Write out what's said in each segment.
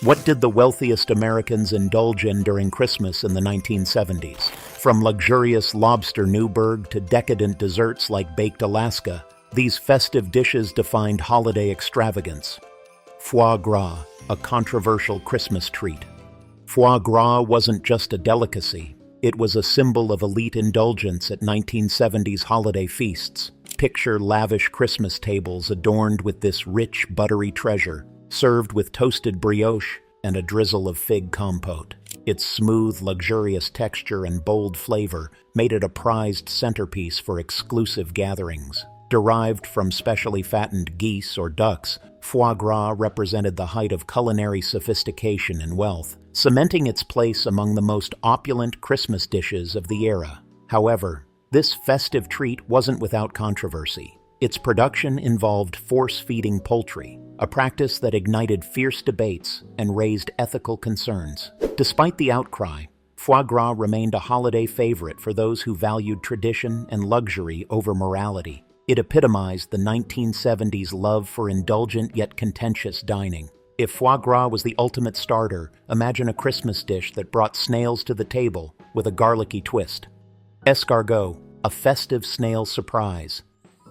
What did the wealthiest Americans indulge in during Christmas in the 1970s? From luxurious Lobster Newberg to decadent desserts like Baked Alaska, these festive dishes defined holiday extravagance. Foie gras, a controversial Christmas treat. Foie gras wasn't just a delicacy, it was a symbol of elite indulgence at 1970s holiday feasts. Picture lavish Christmas tables adorned with this rich, buttery treasure, served with toasted brioche and a drizzle of fig compote. Its smooth, luxurious texture and bold flavor made it a prized centerpiece for exclusive gatherings. Derived from specially fattened geese or ducks, foie gras represented the height of culinary sophistication and wealth, cementing its place among the most opulent Christmas dishes of the era. However, this festive treat wasn't without controversy. Its production involved force-feeding poultry, a practice that ignited fierce debates and raised ethical concerns. Despite the outcry, foie gras remained a holiday favorite for those who valued tradition and luxury over morality. It epitomized the 1970s love for indulgent yet contentious dining. If foie gras was the ultimate starter, imagine a Christmas dish that brought snails to the table with a garlicky twist. Escargo, a festive snail surprise.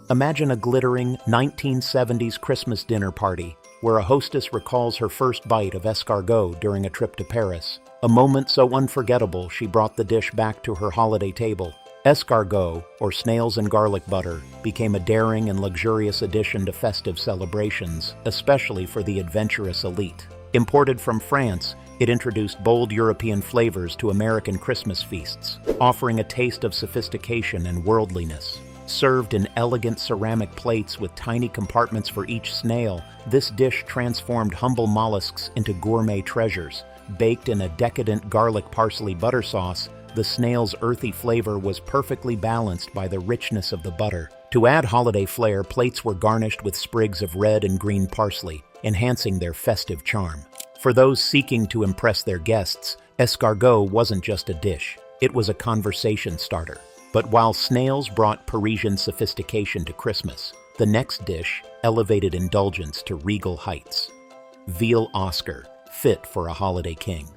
Imagine a glittering 1970s Christmas dinner party where a hostess recalls her first bite of escargot during a trip to Paris. A moment so unforgettable she brought the dish back to her holiday table. Escargot, or snails and garlic butter, became a daring and luxurious addition to festive celebrations, especially for the adventurous elite. Imported from France, it introduced bold European flavors to American Christmas feasts, offering a taste of sophistication and worldliness. Served in elegant ceramic plates with tiny compartments for each snail, this dish transformed humble mollusks into gourmet treasures. Baked in a decadent garlic parsley butter sauce, the snail's earthy flavor was perfectly balanced by the richness of the butter. To add holiday flair, plates were garnished with sprigs of red and green parsley, enhancing their festive charm. For those seeking to impress their guests, escargot wasn't just a dish, it was a conversation starter. But while snails brought Parisian sophistication to Christmas, the next dish elevated indulgence to regal heights. Veal Oscar, fit for a holiday king.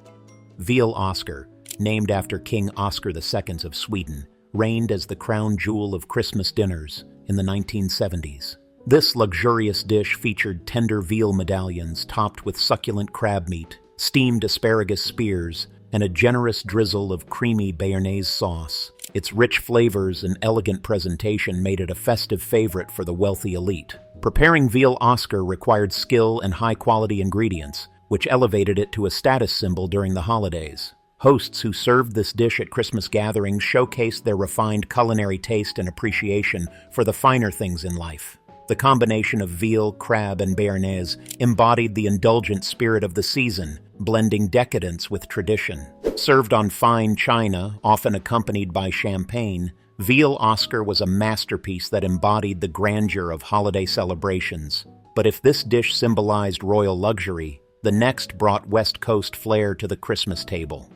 Veal Oscar, named after King Oscar II of Sweden, reigned as the crown jewel of Christmas dinners in the 1970s. This luxurious dish featured tender veal medallions topped with succulent crab meat, steamed asparagus spears, and a generous drizzle of creamy béarnaise sauce. Its rich flavors and elegant presentation made it a festive favorite for the wealthy elite. Preparing veal Oscar required skill and high-quality ingredients, which elevated it to a status symbol during the holidays. Hosts who served this dish at Christmas gatherings showcased their refined culinary taste and appreciation for the finer things in life. The combination of veal, crab, and béarnaise embodied the indulgent spirit of the season, blending decadence with tradition. Served on fine china, often accompanied by champagne, veal Oscar was a masterpiece that embodied the grandeur of holiday celebrations. But if this dish symbolized royal luxury, the next brought West Coast flair to the Christmas table.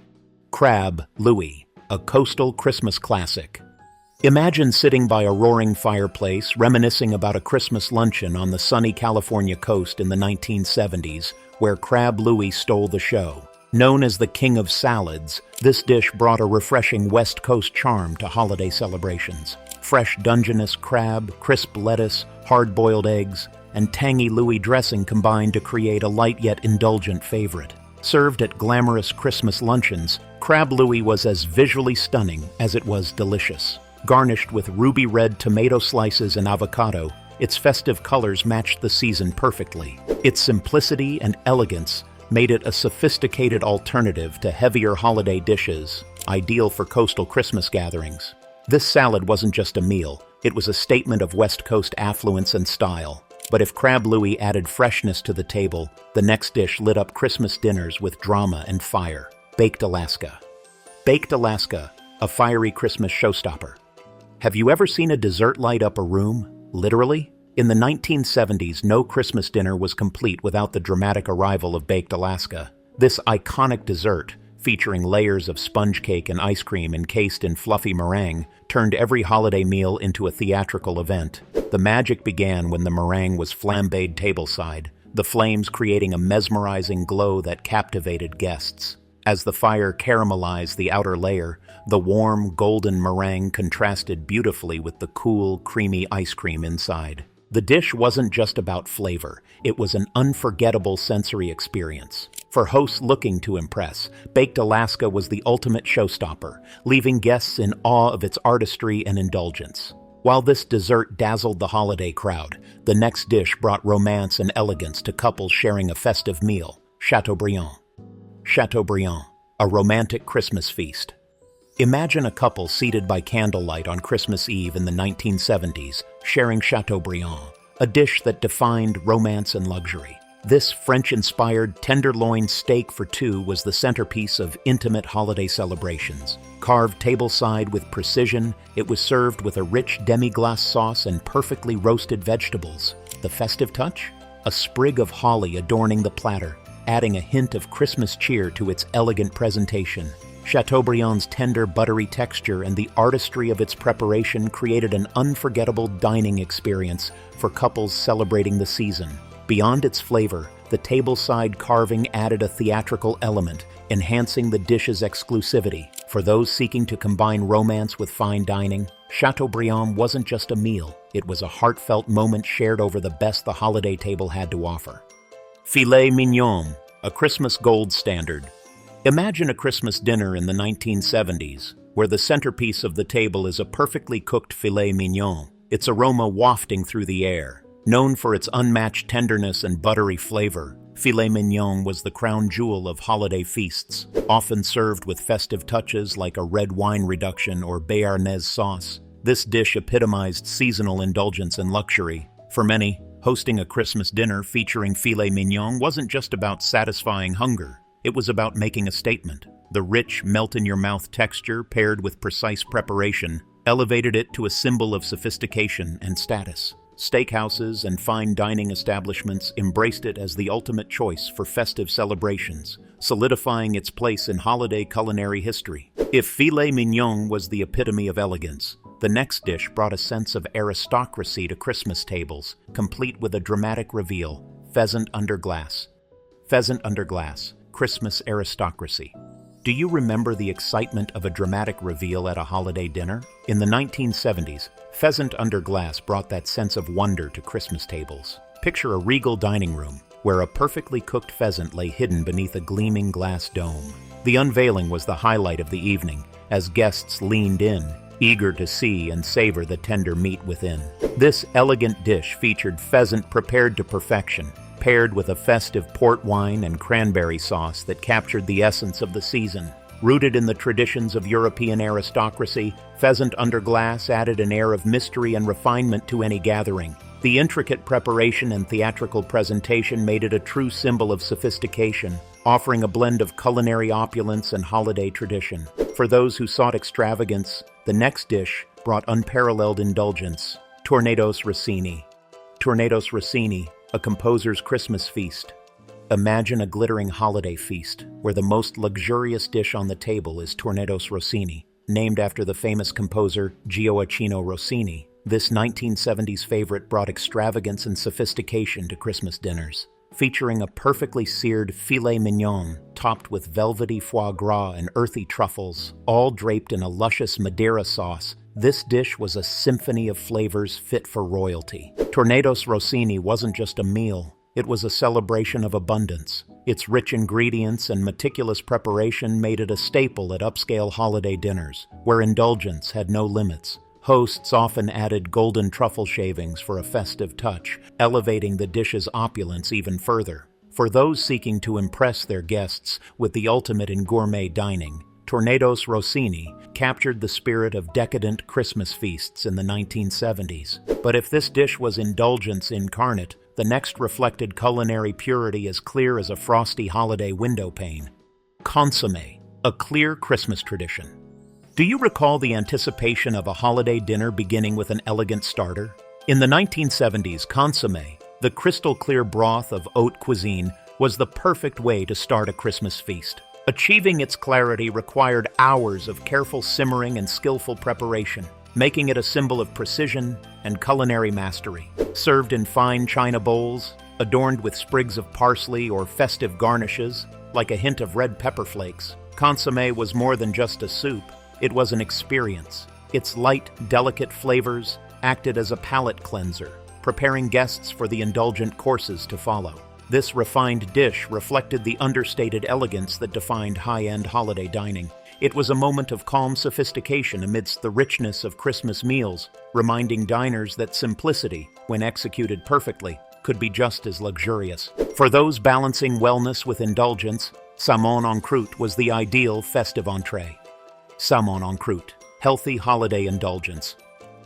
Crab Louie, a coastal Christmas classic. Imagine sitting by a roaring fireplace, reminiscing about a Christmas luncheon on the sunny California coast in the 1970s, where Crab Louie stole the show. Known as the king of salads, this dish brought a refreshing West Coast charm to holiday celebrations. Fresh Dungeness crab, crisp lettuce, hard-boiled eggs, and tangy Louie dressing combined to create a light yet indulgent favorite. Served at glamorous Christmas luncheons, Crab Louie was as visually stunning as it was delicious. Garnished with ruby red tomato slices and avocado, its festive colors matched the season perfectly. Its simplicity and elegance made it a sophisticated alternative to heavier holiday dishes, ideal for coastal Christmas gatherings. This salad wasn't just a meal, it was a statement of West Coast affluence and style. But if Crab Louie added freshness to the table, the next dish lit up Christmas dinners with drama and fire. Baked Alaska. Baked Alaska, a fiery Christmas showstopper. Have you ever seen a dessert light up a room? Literally? In the 1970s, no Christmas dinner was complete without the dramatic arrival of Baked Alaska. This iconic dessert, featuring layers of sponge cake and ice cream encased in fluffy meringue, turned every holiday meal into a theatrical event. The magic began when the meringue was flambéed tableside, the flames creating a mesmerizing glow that captivated guests. As the fire caramelized the outer layer, the warm, golden meringue contrasted beautifully with the cool, creamy ice cream inside. The dish wasn't just about flavor, it was an unforgettable sensory experience. For hosts looking to impress, Baked Alaska was the ultimate showstopper, leaving guests in awe of its artistry and indulgence. While this dessert dazzled the holiday crowd, the next dish brought romance and elegance to couples sharing a festive meal, Chateaubriand. Chateaubriand, a romantic Christmas feast. Imagine a couple seated by candlelight on Christmas Eve in the 1970s, sharing Chateaubriand, a dish that defined romance and luxury. This French-inspired tenderloin steak for two was the centerpiece of intimate holiday celebrations. Carved tableside with precision, it was served with a rich demi-glace sauce and perfectly roasted vegetables. The festive touch? A sprig of holly adorning the platter, adding a hint of Christmas cheer to its elegant presentation. Chateaubriand's tender, buttery texture and the artistry of its preparation created an unforgettable dining experience for couples celebrating the season. Beyond its flavor, the tableside carving added a theatrical element, enhancing the dish's exclusivity. For those seeking to combine romance with fine dining, Chateaubriand wasn't just a meal, it was a heartfelt moment shared over the best the holiday table had to offer. Filet mignon, a Christmas gold standard. Imagine a Christmas dinner in the 1970s, where the centerpiece of the table is a perfectly cooked filet mignon, its aroma wafting through the air. Known for its unmatched tenderness and buttery flavor, filet mignon was the crown jewel of holiday feasts, often served with festive touches like a red wine reduction or béarnaise sauce. This dish epitomized seasonal indulgence and luxury. For many, hosting a Christmas dinner featuring filet mignon wasn't just about satisfying hunger. It was about making a statement. The rich, melt-in-your-mouth texture, paired with precise preparation, elevated it to a symbol of sophistication and status. Steakhouses and fine dining establishments embraced it as the ultimate choice for festive celebrations, solidifying its place in holiday culinary history. If filet mignon was the epitome of elegance, the next dish brought a sense of aristocracy to Christmas tables, complete with a dramatic reveal, Pheasant Underglass. Pheasant Underglass, Christmas aristocracy. Do you remember the excitement of a dramatic reveal at a holiday dinner? In the 1970s, Pheasant Underglass brought that sense of wonder to Christmas tables. Picture a regal dining room, where a perfectly cooked pheasant lay hidden beneath a gleaming glass dome. The unveiling was the highlight of the evening, as guests leaned in, eager to see and savor the tender meat within. This elegant dish featured pheasant prepared to perfection, paired with a festive port wine and cranberry sauce that captured the essence of the season. Rooted in the traditions of European aristocracy, Pheasant Underglass added an air of mystery and refinement to any gathering. The intricate preparation and theatrical presentation made it a true symbol of sophistication, offering a blend of culinary opulence and holiday tradition. For those who sought extravagance, the next dish brought unparalleled indulgence, Tornados Rosini. Tornados Rosini, a composer's Christmas feast. Imagine a glittering holiday feast, where the most luxurious dish on the table is Tornados Rosini, named after the famous composer Gioacchino Rossini. This 1970s favorite brought extravagance and sophistication to Christmas dinners. Featuring a perfectly seared filet mignon, topped with velvety foie gras and earthy truffles, all draped in a luscious Madeira sauce, this dish was a symphony of flavors fit for royalty. Tornados Rosini wasn't just a meal, it was a celebration of abundance. Its rich ingredients and meticulous preparation made it a staple at upscale holiday dinners, where indulgence had no limits. Hosts often added golden truffle shavings for a festive touch, elevating the dish's opulence even further. For those seeking to impress their guests with the ultimate in gourmet dining, Tornados Rosini captured the spirit of decadent Christmas feasts in the 1970s. But if this dish was indulgence incarnate, the next reflected culinary purity as clear as a frosty holiday windowpane. Consommé, a clear Christmas tradition. Do you recall the anticipation of a holiday dinner beginning with an elegant starter? In the 1970s, consommé, the crystal-clear broth of haute cuisine, was the perfect way to start a Christmas feast. Achieving its clarity required hours of careful simmering and skillful preparation, making it a symbol of precision and culinary mastery. Served in fine china bowls, adorned with sprigs of parsley or festive garnishes, like a hint of red pepper flakes. Consommé was more than just a soup. It was an experience. Its light, delicate flavors acted as a palate cleanser, preparing guests for the indulgent courses to follow. This refined dish reflected the understated elegance that defined high-end holiday dining. It was a moment of calm sophistication amidst the richness of Christmas meals, reminding diners that simplicity, when executed perfectly, could be just as luxurious. For those balancing wellness with indulgence, Salmon en Cruit was the ideal festive entree. Salmon en Cruit, healthy holiday indulgence.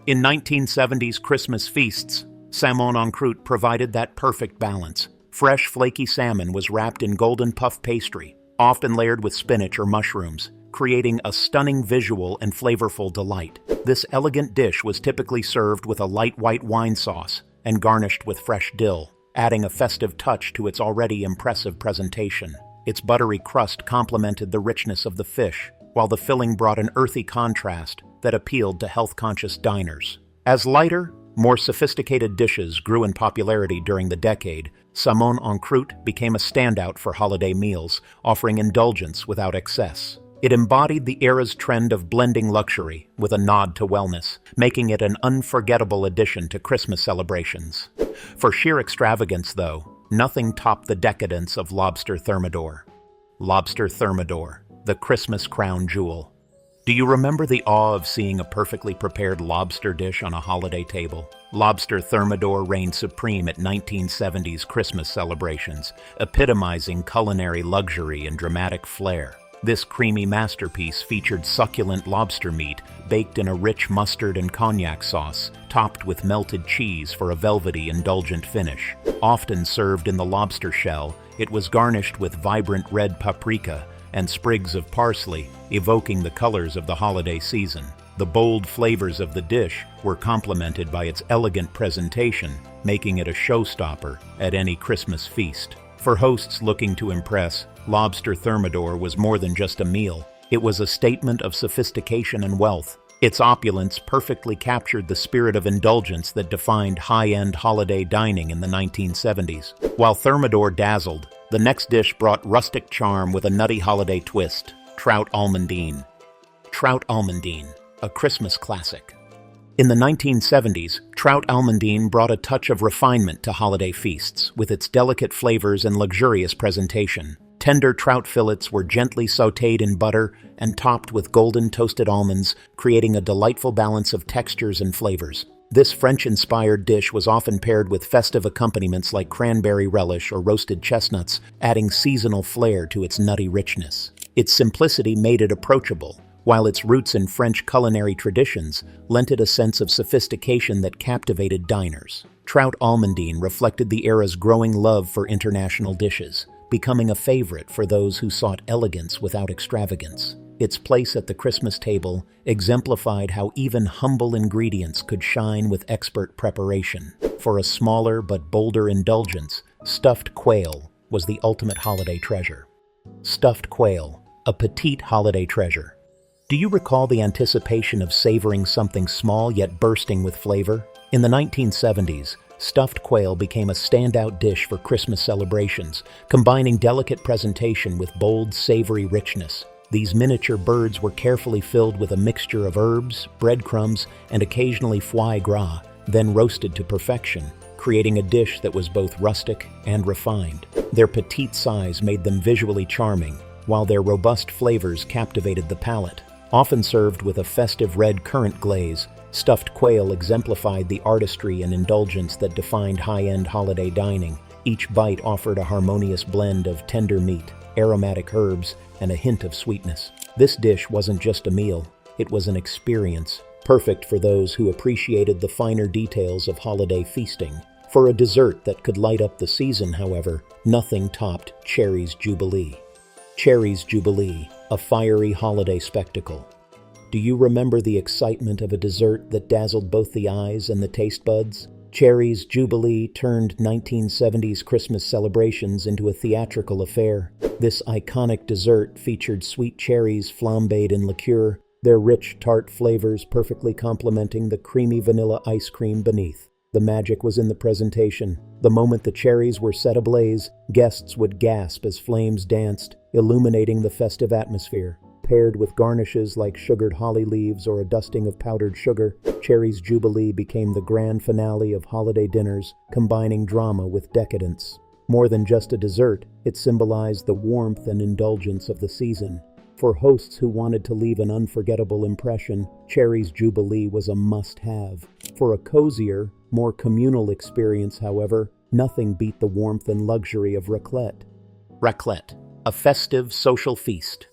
In 1970s Christmas feasts, Salmon en Cruit provided that perfect balance. Fresh, flaky salmon was wrapped in golden puff pastry, often layered with spinach or mushrooms, creating a stunning visual and flavorful delight. This elegant dish was typically served with a light white wine sauce and garnished with fresh dill, adding a festive touch to its already impressive presentation. Its buttery crust complemented the richness of the fish, while the filling brought an earthy contrast that appealed to health-conscious diners. As lighter, more sophisticated dishes grew in popularity during the decade, Salmon en Cruit became a standout for holiday meals, offering indulgence without excess. It embodied the era's trend of blending luxury with a nod to wellness, making it an unforgettable addition to Christmas celebrations. For sheer extravagance, though, nothing topped the decadence of Lobster Thermador. Lobster Thermador, the Christmas crown jewel. Do you remember the awe of seeing a perfectly prepared lobster dish on a holiday table? Lobster Thermador reigned supreme at 1970s Christmas celebrations, epitomizing culinary luxury and dramatic flair. This creamy masterpiece featured succulent lobster meat baked in a rich mustard and cognac sauce, topped with melted cheese for a velvety, indulgent finish. Often served in the lobster shell, it was garnished with vibrant red paprika and sprigs of parsley, evoking the colors of the holiday season. The bold flavors of the dish were complemented by its elegant presentation, making it a showstopper at any Christmas feast. For hosts looking to impress, Lobster Thermador was more than just a meal. It was a statement of sophistication and wealth. Its opulence perfectly captured the spirit of indulgence that defined high-end holiday dining in the 1970s. While Thermador dazzled, the next dish brought rustic charm with a nutty holiday twist: Trout Almondine. Trout Almondine, a Christmas classic. In the 1970s, Trout Almondine brought a touch of refinement to holiday feasts, with its delicate flavors and luxurious presentation. Tender trout fillets were gently sautéed in butter and topped with golden toasted almonds, creating a delightful balance of textures and flavors. This French-inspired dish was often paired with festive accompaniments like cranberry relish or roasted chestnuts, adding seasonal flair to its nutty richness. Its simplicity made it approachable, while its roots in French culinary traditions lent it a sense of sophistication that captivated diners. Trout Almondine reflected the era's growing love for international dishes, becoming a favorite for those who sought elegance without extravagance. Its place at the Christmas table exemplified how even humble ingredients could shine with expert preparation. For a smaller but bolder indulgence, stuffed quail was the ultimate holiday treasure. Stuffed quail, a petite holiday treasure. Do you recall the anticipation of savoring something small yet bursting with flavor? In the 1970s, stuffed quail became a standout dish for Christmas celebrations, combining delicate presentation with bold, savory richness. These miniature birds were carefully filled with a mixture of herbs, breadcrumbs, and occasionally foie gras, then roasted to perfection, creating a dish that was both rustic and refined. Their petite size made them visually charming, while their robust flavors captivated the palate. Often served with a festive red currant glaze, stuffed quail exemplified the artistry and indulgence that defined high-end holiday dining. Each bite offered a harmonious blend of tender meat, aromatic herbs, and a hint of sweetness. This dish wasn't just a meal, it was an experience, perfect for those who appreciated the finer details of holiday feasting. For a dessert that could light up the season, however, nothing topped Cherry's Jubilee. Cherry's Jubilee, a fiery holiday spectacle. Do you remember the excitement of a dessert that dazzled both the eyes and the taste buds? Cherry's Jubilee turned 1970s Christmas celebrations into a theatrical affair. This iconic dessert featured sweet cherries flambéed in liqueur, their rich, tart flavors perfectly complementing the creamy vanilla ice cream beneath. The magic was in the presentation. The moment the cherries were set ablaze, guests would gasp as flames danced, illuminating the festive atmosphere. Paired with garnishes like sugared holly leaves or a dusting of powdered sugar, Cherry's Jubilee became the grand finale of holiday dinners, combining drama with decadence. More than just a dessert, it symbolized the warmth and indulgence of the season. For hosts who wanted to leave an unforgettable impression, Cherry's Jubilee was a must-have. For a cozier, more communal experience, however, nothing beat the warmth and luxury of raclette. Raclette, a festive social feast.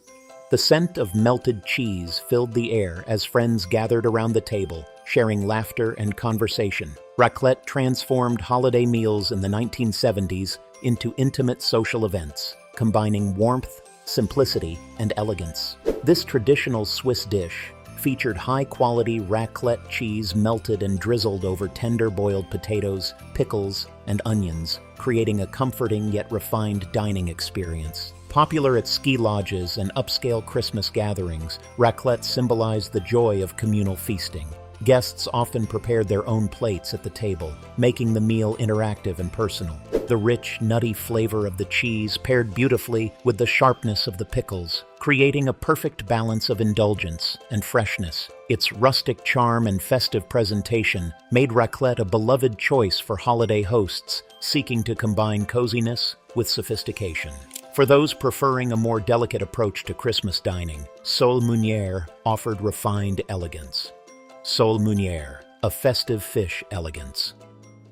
The scent of melted cheese filled the air as friends gathered around the table, sharing laughter and conversation. Raclette transformed holiday meals in the 1970s into intimate social events, combining warmth, simplicity, and elegance. This traditional Swiss dish featured high-quality raclette cheese melted and drizzled over tender boiled potatoes, pickles, and onions, creating a comforting yet refined dining experience. Popular at ski lodges and upscale Christmas gatherings, raclette symbolized the joy of communal feasting. Guests often prepared their own plates at the table, making the meal interactive and personal. The rich, nutty flavor of the cheese paired beautifully with the sharpness of the pickles, creating a perfect balance of indulgence and freshness. Its rustic charm and festive presentation made raclette a beloved choice for holiday hosts seeking to combine coziness with sophistication. For those preferring a more delicate approach to Christmas dining, Sol Munier offered refined elegance. Sol Munier, a festive fish elegance.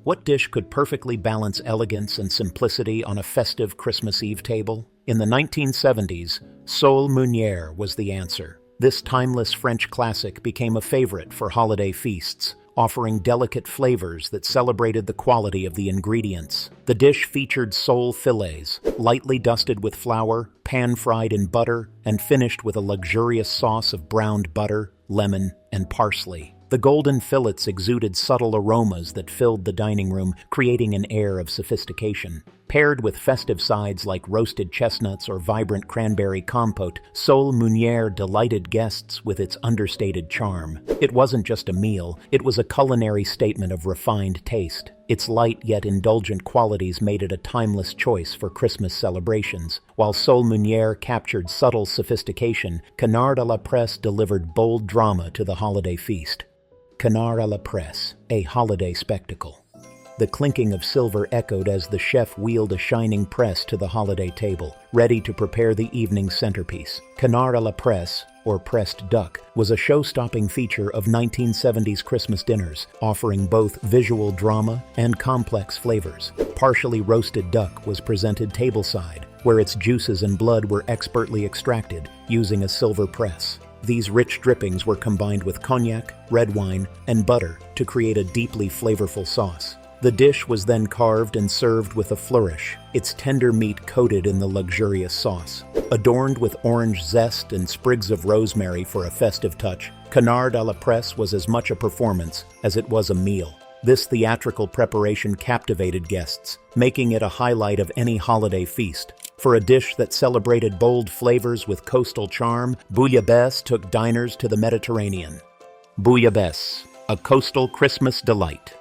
What dish could perfectly balance elegance and simplicity on a festive Christmas Eve table? In the 1970s, Sol Munier was the answer. This timeless French classic became a favorite for holiday feasts, offering delicate flavors that celebrated the quality of the ingredients. The dish featured sole fillets, lightly dusted with flour, pan-fried in butter, and finished with a luxurious sauce of browned butter, lemon, and parsley. The golden fillets exuded subtle aromas that filled the dining room, creating an air of sophistication. Paired with festive sides like roasted chestnuts or vibrant cranberry compote, Sol Munier delighted guests with its understated charm. It wasn't just a meal, it was a culinary statement of refined taste. Its light yet indulgent qualities made it a timeless choice for Christmas celebrations. While Sol Munier captured subtle sophistication, Canard Alpress delivered bold drama to the holiday feast. Canard Alpress, a holiday spectacle. The clinking of silver echoed as the chef wheeled a shining press to the holiday table, ready to prepare the evening's centerpiece. Canard Alpress, or pressed duck, was a show-stopping feature of 1970s Christmas dinners, offering both visual drama and complex flavors. Partially roasted duck was presented tableside, where its juices and blood were expertly extracted using a silver press. These rich drippings were combined with cognac, red wine, and butter to create a deeply flavorful sauce. The dish was then carved and served with a flourish, its tender meat coated in the luxurious sauce. Adorned with orange zest and sprigs of rosemary for a festive touch, Canard Alpress was as much a performance as it was a meal. This theatrical preparation captivated guests, making it a highlight of any holiday feast. For a dish that celebrated bold flavors with coastal charm, bouillabaisse took diners to the Mediterranean. Bouillabaisse, a coastal Christmas delight.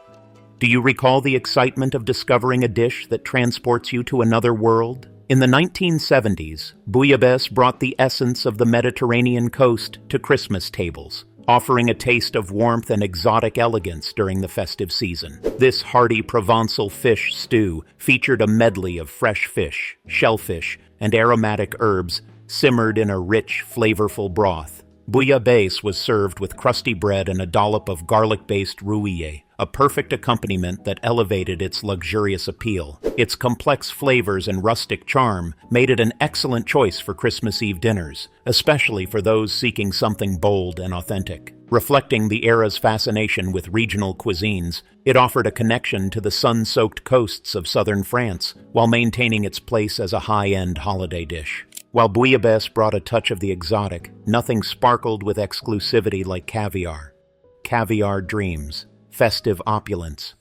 Do you recall the excitement of discovering a dish that transports you to another world? In the 1970s, bouillabaisse brought the essence of the Mediterranean coast to Christmas tables, offering a taste of warmth and exotic elegance during the festive season. This hearty Provençal fish stew featured a medley of fresh fish, shellfish, and aromatic herbs simmered in a rich, flavorful broth. Bouillabaisse was served with crusty bread and a dollop of garlic-based rouille, a perfect accompaniment that elevated its luxurious appeal. Its complex flavors and rustic charm made it an excellent choice for Christmas Eve dinners, especially for those seeking something bold and authentic. Reflecting the era's fascination with regional cuisines, it offered a connection to the sun-soaked coasts of southern France, while maintaining its place as a high-end holiday dish. While bouillabaisse brought a touch of the exotic, nothing sparkled with exclusivity like caviar. Caviar dreams. Festive opulence.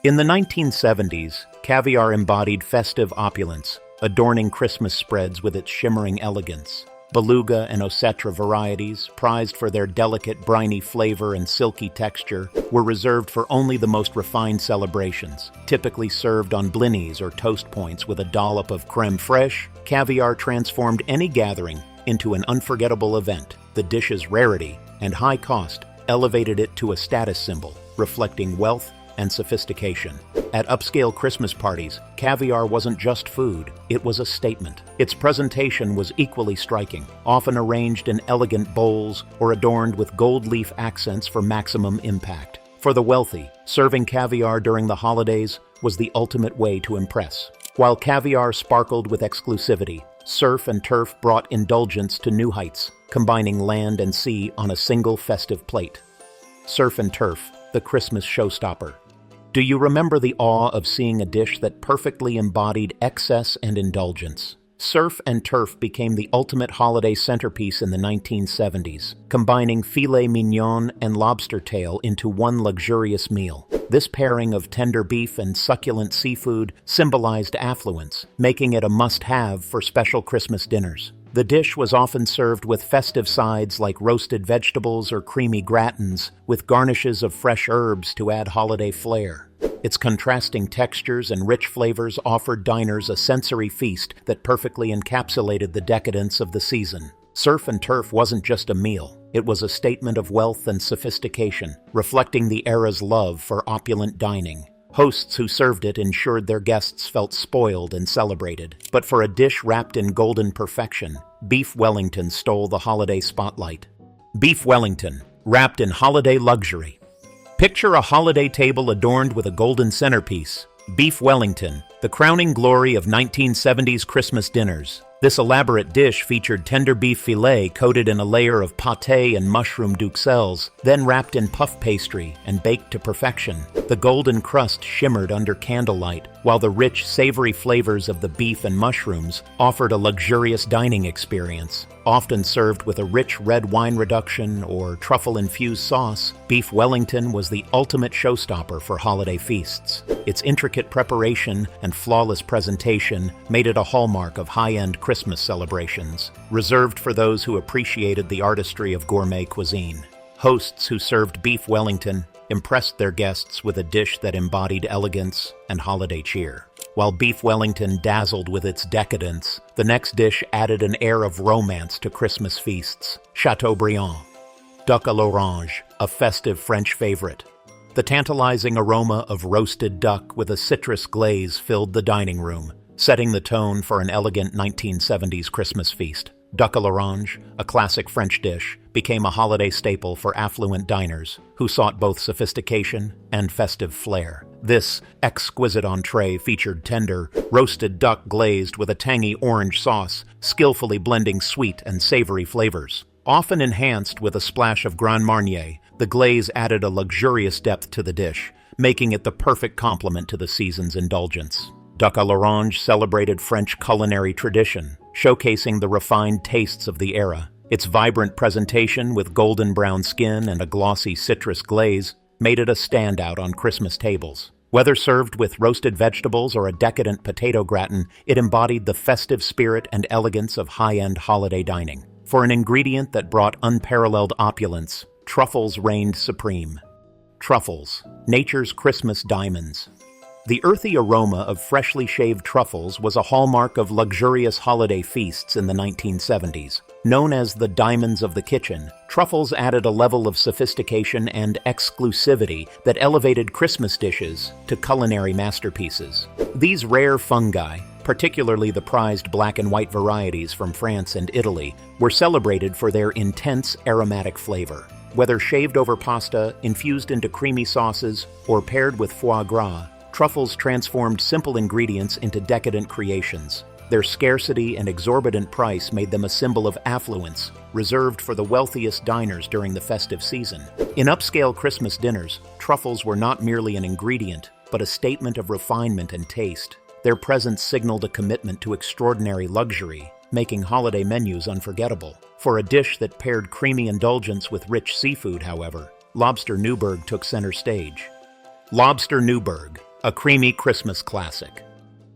In the 1970s, caviar embodied festive opulence, adorning Christmas spreads with its shimmering elegance. Beluga and Ossetra varieties, prized for their delicate briny flavor and silky texture, were reserved for only the most refined celebrations. Typically served on blinis or toast points with a dollop of crème fraîche, caviar transformed any gathering into an unforgettable event. The dish's rarity and high cost elevated it to a status symbol, reflecting wealth and sophistication. At upscale Christmas parties, caviar wasn't just food, it was a statement. Its presentation was equally striking, often arranged in elegant bowls or adorned with gold leaf accents for maximum impact. For the wealthy, serving caviar during the holidays was the ultimate way to impress. While caviar sparkled with exclusivity, surf and turf brought indulgence to new heights, combining land and sea on a single festive plate. Surf and turf, the Christmas showstopper. Do you remember the awe of seeing a dish that perfectly embodied excess and indulgence? Surf and turf became the ultimate holiday centerpiece in the 1970s, combining filet mignon and lobster tail into one luxurious meal. This pairing of tender beef and succulent seafood symbolized affluence, making it a must-have for special Christmas dinners. The dish was often served with festive sides like roasted vegetables or creamy gratins, with garnishes of fresh herbs to add holiday flair. Its contrasting textures and rich flavors offered diners a sensory feast that perfectly encapsulated the decadence of the season. Surf and turf wasn't just a meal, it was a statement of wealth and sophistication, reflecting the era's love for opulent dining. Hosts who served it ensured their guests felt spoiled and celebrated. But for a dish wrapped in golden perfection, beef Wellington stole the holiday spotlight. Beef Wellington, wrapped in holiday luxury. Picture a holiday table adorned with a golden centerpiece. Beef Wellington, the crowning glory of 1970s Christmas dinners. This elaborate dish featured tender beef filet coated in a layer of pâté and mushroom duxelles, then wrapped in puff pastry and baked to perfection. The golden crust shimmered under candlelight, while the rich, savory flavors of the beef and mushrooms offered a luxurious dining experience. Often served with a rich red wine reduction or truffle-infused sauce, beef Wellington was the ultimate showstopper for holiday feasts. Its intricate preparation and flawless presentation made it a hallmark of high-end Christmas celebrations, reserved for those who appreciated the artistry of gourmet cuisine. Hosts who served beef Wellington impressed their guests with a dish that embodied elegance and holiday cheer. While beef Wellington dazzled with its decadence, the next dish added an air of romance to Christmas feasts. Chateau Bon, duck à l'orange, a festive French favorite. The tantalizing aroma of roasted duck with a citrus glaze filled the dining room, setting the tone for an elegant 1970s Christmas feast. Duck à l'orange, a classic French dish, became a holiday staple for affluent diners who sought both sophistication and festive flair. This exquisite entree featured tender, roasted duck glazed with a tangy orange sauce, skillfully blending sweet and savory flavors. Often enhanced with a splash of Grand Marnier, the glaze added a luxurious depth to the dish, making it the perfect complement to the season's indulgence. Duck à l'orange celebrated French culinary tradition, showcasing the refined tastes of the era. Its vibrant presentation with golden brown skin and a glossy citrus glaze made it a standout on Christmas tables. Whether served with roasted vegetables or a decadent potato gratin, it embodied the festive spirit and elegance of high-end holiday dining. For an ingredient that brought unparalleled opulence, truffles reigned supreme. Truffles, nature's Christmas diamonds. The earthy aroma of freshly shaved truffles was a hallmark of luxurious holiday feasts in the 1970s. Known as the diamonds of the kitchen, truffles added a level of sophistication and exclusivity that elevated Christmas dishes to culinary masterpieces. These rare fungi, particularly the prized black and white varieties from France and Italy, were celebrated for their intense aromatic flavor. Whether shaved over pasta, infused into creamy sauces, or paired with foie gras, truffles transformed simple ingredients into decadent creations. Their scarcity and exorbitant price made them a symbol of affluence, reserved for the wealthiest diners during the festive season. In upscale Christmas dinners, truffles were not merely an ingredient, but a statement of refinement and taste. Their presence signaled a commitment to extraordinary luxury, making holiday menus unforgettable. For a dish that paired creamy indulgence with rich seafood, however, Lobster Newberg took center stage. Lobster Newberg, a creamy Christmas classic.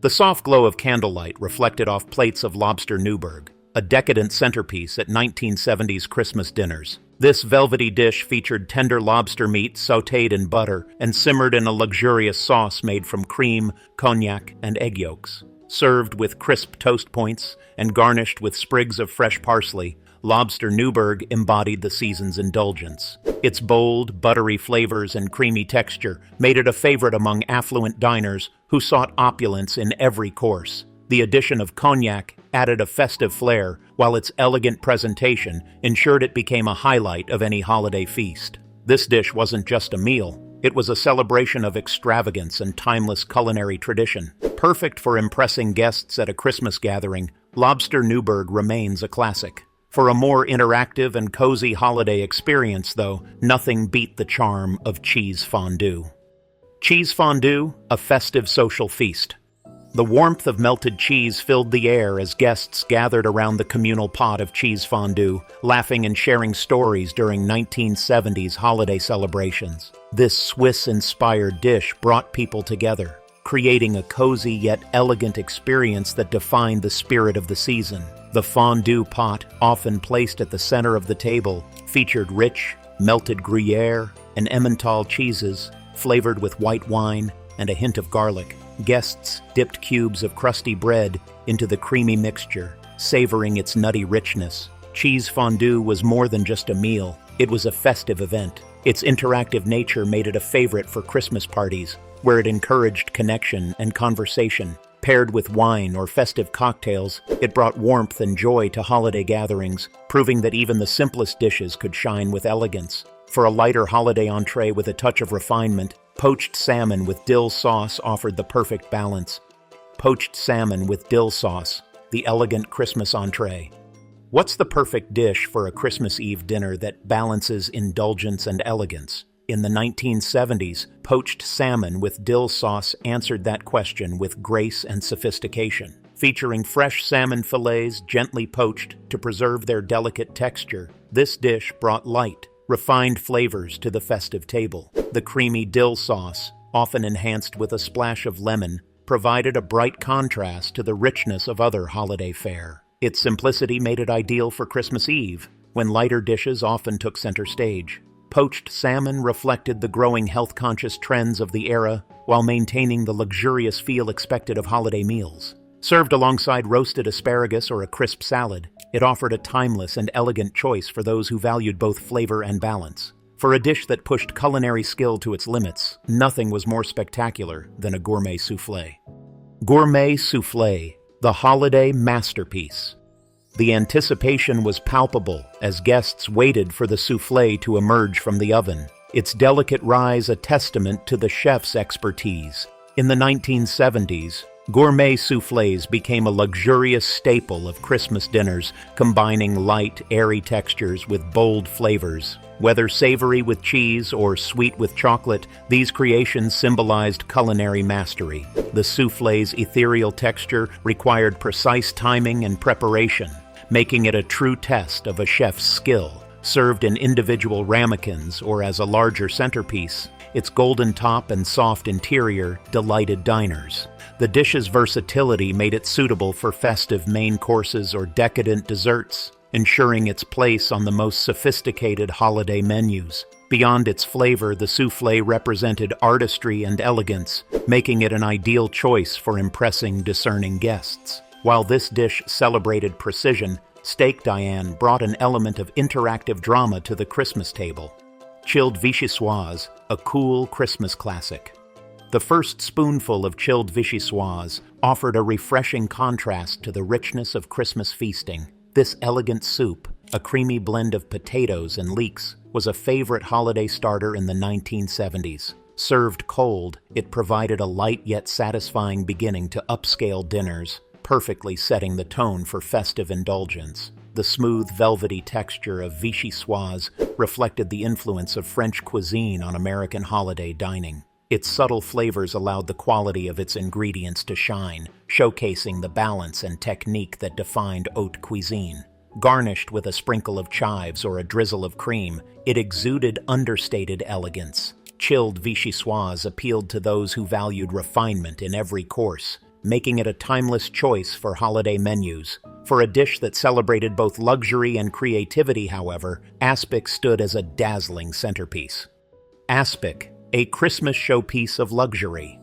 The soft glow of candlelight reflected off plates of Lobster Newberg, a decadent centerpiece at 1970s Christmas dinners. This velvety dish featured tender lobster meat sautéed in butter and simmered in a luxurious sauce made from cream, cognac, and egg yolks. Served with crisp toast points and garnished with sprigs of fresh parsley, Lobster Newberg embodied the season's indulgence. Its bold, buttery flavors and creamy texture made it a favorite among affluent diners who sought opulence in every course. The addition of cognac added a festive flair, while its elegant presentation ensured it became a highlight of any holiday feast. This dish wasn't just a meal, it was a celebration of extravagance and timeless culinary tradition. Perfect for impressing guests at a Christmas gathering, Lobster Newberg remains a classic. For a more interactive and cozy holiday experience, though, nothing beat the charm of cheese fondue. Cheese fondue, a festive social feast. The warmth of melted cheese filled the air as guests gathered around the communal pot of cheese fondue, laughing and sharing stories during 1970s holiday celebrations. This Swiss-inspired dish brought people together, creating a cozy yet elegant experience that defined the spirit of the season. The fondue pot, often placed at the center of the table, featured rich, melted Gruyere and Emmental cheeses, flavored with white wine and a hint of garlic. Guests dipped cubes of crusty bread into the creamy mixture, savoring its nutty richness. Cheese fondue was more than just a meal, it was a festive event. Its interactive nature made it a favorite for Christmas parties, where it encouraged connection and conversation. Paired with wine or festive cocktails, it brought warmth and joy to holiday gatherings, proving that even the simplest dishes could shine with elegance. For a lighter holiday entree with a touch of refinement, poached salmon with dill sauce offered the perfect balance. Poached salmon with dill sauce, the elegant Christmas entree. What's the perfect dish for a Christmas Eve dinner that balances indulgence and elegance? In the 1970s, poached salmon with dill sauce answered that question with grace and sophistication. Featuring fresh salmon fillets gently poached to preserve their delicate texture, this dish brought light, refined flavors to the festive table. The creamy dill sauce, often enhanced with a splash of lemon, provided a bright contrast to the richness of other holiday fare. Its simplicity made it ideal for Christmas Eve, when lighter dishes often took center stage. Poached salmon reflected the growing health-conscious trends of the era while maintaining the luxurious feel expected of holiday meals. Served alongside roasted asparagus or a crisp salad, it offered a timeless and elegant choice for those who valued both flavor and balance. For a dish that pushed culinary skill to its limits, nothing was more spectacular than a gourmet soufflé. Gourmet soufflé, the holiday masterpiece. The anticipation was palpable as guests waited for the soufflé to emerge from the oven, its delicate rise a testament to the chef's expertise. In the 1970s, gourmet soufflés became a luxurious staple of Christmas dinners, combining light, airy textures with bold flavors. Whether savory with cheese or sweet with chocolate, these creations symbolized culinary mastery. The soufflé's ethereal texture required precise timing and preparation, making it a true test of a chef's skill. Served in individual ramekins or as a larger centerpiece, its golden top and soft interior delighted diners. The dish's versatility made it suitable for festive main courses or decadent desserts, ensuring its place on the most sophisticated holiday menus. Beyond its flavor, the soufflé represented artistry and elegance, making it an ideal choice for impressing discerning guests. While this dish celebrated precision, Steak Diane brought an element of interactive drama to the Christmas table. Chilled vichyssoise, a cool Christmas classic. The first spoonful of chilled vichyssoise offered a refreshing contrast to the richness of Christmas feasting. This elegant soup, a creamy blend of potatoes and leeks, was a favorite holiday starter in the 1970s. Served cold, it provided a light yet satisfying beginning to upscale dinners, perfectly setting the tone for festive indulgence. The smooth, velvety texture of vichyssoise reflected the influence of French cuisine on American holiday dining. Its subtle flavors allowed the quality of its ingredients to shine, showcasing the balance and technique that defined haute cuisine. Garnished with a sprinkle of chives or a drizzle of cream, it exuded understated elegance. Chilled vichyssoise appealed to those who valued refinement in every course, making it a timeless choice for holiday menus. For a dish that celebrated both luxury and creativity, however, Aspic stood as a dazzling centerpiece. Aspic, a Christmas showpiece of luxury.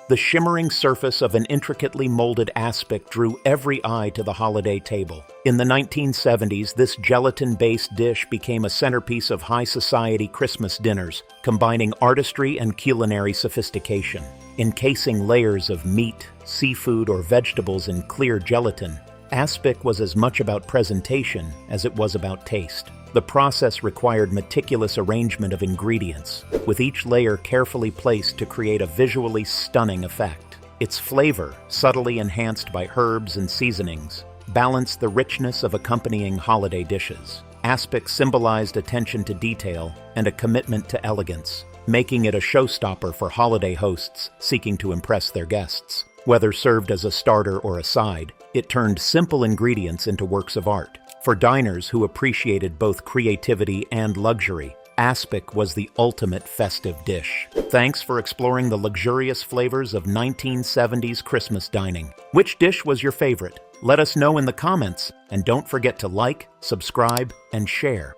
The shimmering surface of an intricately molded aspic drew every eye to the holiday table. In the 1970s, this gelatin-based dish became a centerpiece of high society Christmas dinners, combining artistry and culinary sophistication. Encasing layers of meat, seafood, or vegetables in clear gelatin, aspic was as much about presentation as it was about taste. The process required meticulous arrangement of ingredients, with each layer carefully placed to create a visually stunning effect. Its flavor, subtly enhanced by herbs and seasonings, balanced the richness of accompanying holiday dishes. Aspic symbolized attention to detail and a commitment to elegance, making it a showstopper for holiday hosts seeking to impress their guests. Whether served as a starter or a side, it turned simple ingredients into works of art. For diners who appreciated both creativity and luxury, aspic was the ultimate festive dish. Thanks for exploring the luxurious flavors of 1970s Christmas dining. Which dish was your favorite? Let us know in the comments, and don't forget to like, subscribe, and share.